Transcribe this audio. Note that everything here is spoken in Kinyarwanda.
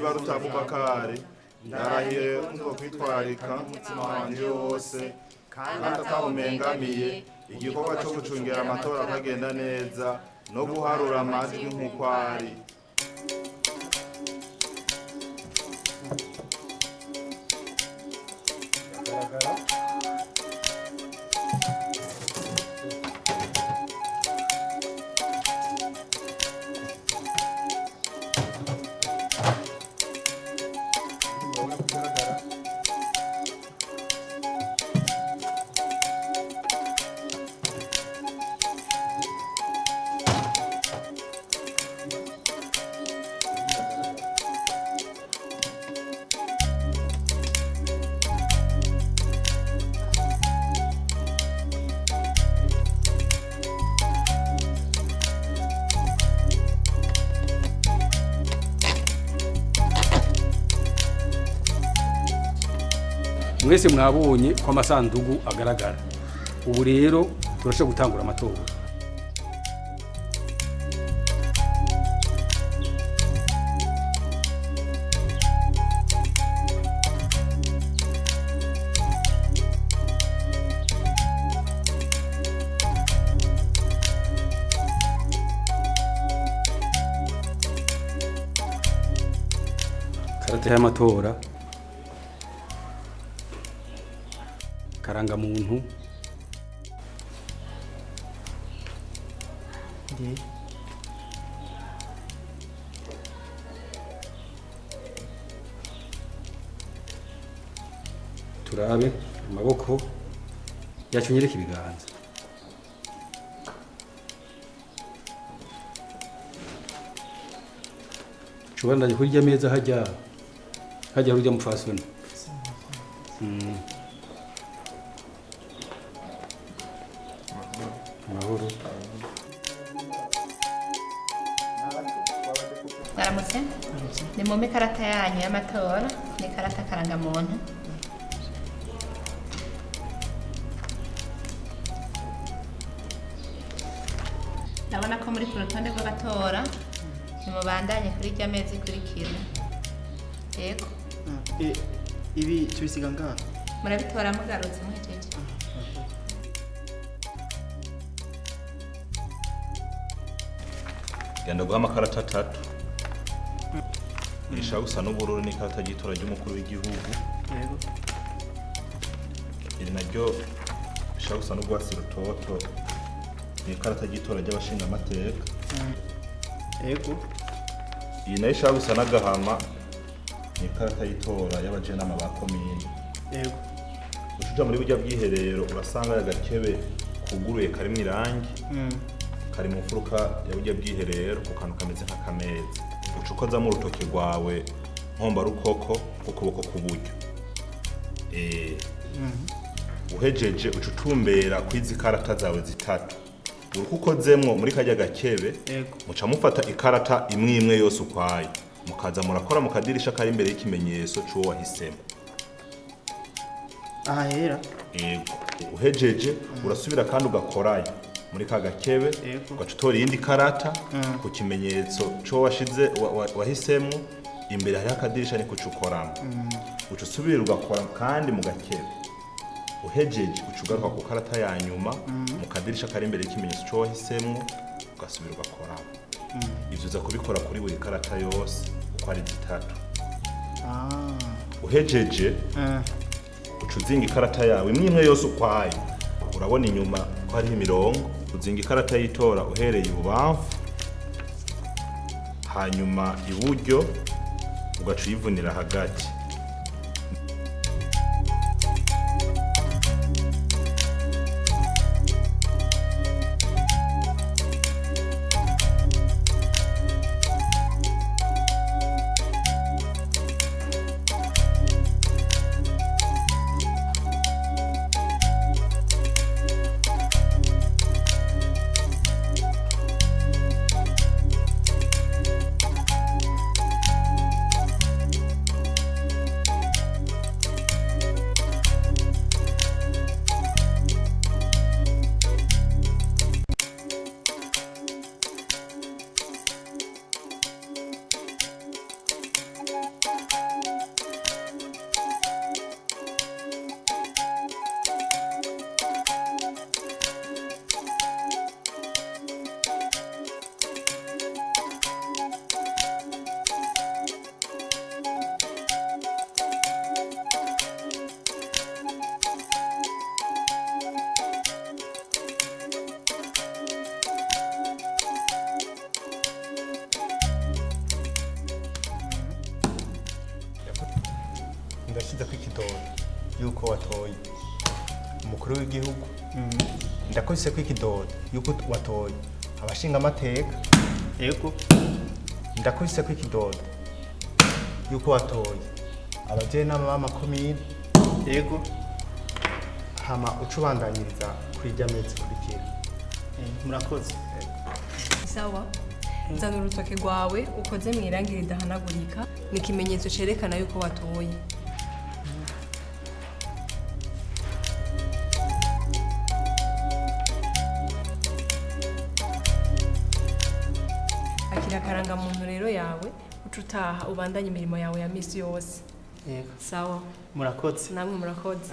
Nibaruta Abubakari ndarahiye nzokwitwararika umutima wanje wose kandi atawumengamiye igikorwa cyo gucungera amatora akagenda neza no guharura amajwi nk'uko ari. Mwese mwabonye ko amasandugu agaragara. Ubu rero turashe gutangura amatora. Karate y'amatora. Karanga muntu turabe amaboko yacu nyereka ibiganza cubana ndaje kurya meza hajya urya mufasoni mahoro. Naramutse ni mu karata yanyu y'amatora ni karata karanga muntu. Ndabona ko muri ku rutonde rw'abatora nimubandanye kuri irya mezi ikurikira. Yego ibi tubisiga ngaha murabitora mugarutse muhejeje. Genda guha amakarata 3 isha gusa n'ubururu n'ikarata y'itora ry'umukuru w'igihugu. Yego iri naryo isha gusa n'ugwasi rutoto n'ikarata y'itora ry'abashinga amateka. Yego iyi nayo isha gusa n'agahama n'ikarata y'itora y'abajenama ba komine. Yego ucuja muri burya bwiherero urasanga agakebe kuguruye karimo irangi kari mu mfuruka ya burya bwiherero ku kantu kameze nk'akameza ucukoza mu rutoke rwawe nkomba rukoko ukuboko k'uburyo. Uhejeje ucutumbera kwizi karata zawe zitatu uruko ukozemwo muri kajya gakebe muca mufata ikarata imwe imwe yose ukwayo mukaza murakora mu kadirisha kari imbere y'ikimenyetso c'uwo wahisemo. aha hera uhejeje urasubira kandi ugakorayo muri ka gakebe ugacutora iyindi karata ku kimenyetso cyo washize wahisemo imbere hari akadirisha ni kucukoramo ucusubira ugakora kandi mu gakebe uhejeje ucugaruka ku karata ya nyuma mu kadirisha kari imbere y'ikimenyetso cyo wahisemo ugasubira ugakoramo. Ivyo uza kubikora kuri buri karata yose uko ari zitatu. Uhejeje ucuzinga ikarata yawe imwe imwe yose ukwayo urabona inyuma ko hari imirongo uzinga ikarata y'itora uhereye ibubamfu hanyuma iburyo ugaca uyivunira hagati. watoye umukuru w'igihugu ndakubise ko ikidodo yuko watoye abashinga amateka yego ndakubise ko ikidodo yuko watoye abajenama b'amakomine yego hama ucubandanyiriza kwijya mezi kurikira murakoze sawa zana urutoke rwawe ukoze mu irangi ridahanagurika ni ikimenyetso cerekana yuko watoye akira akarangamuntu rero yawe uca utaha ubandanye imirimo yawe ya misi yose yego sawa murakoze namwe murakoze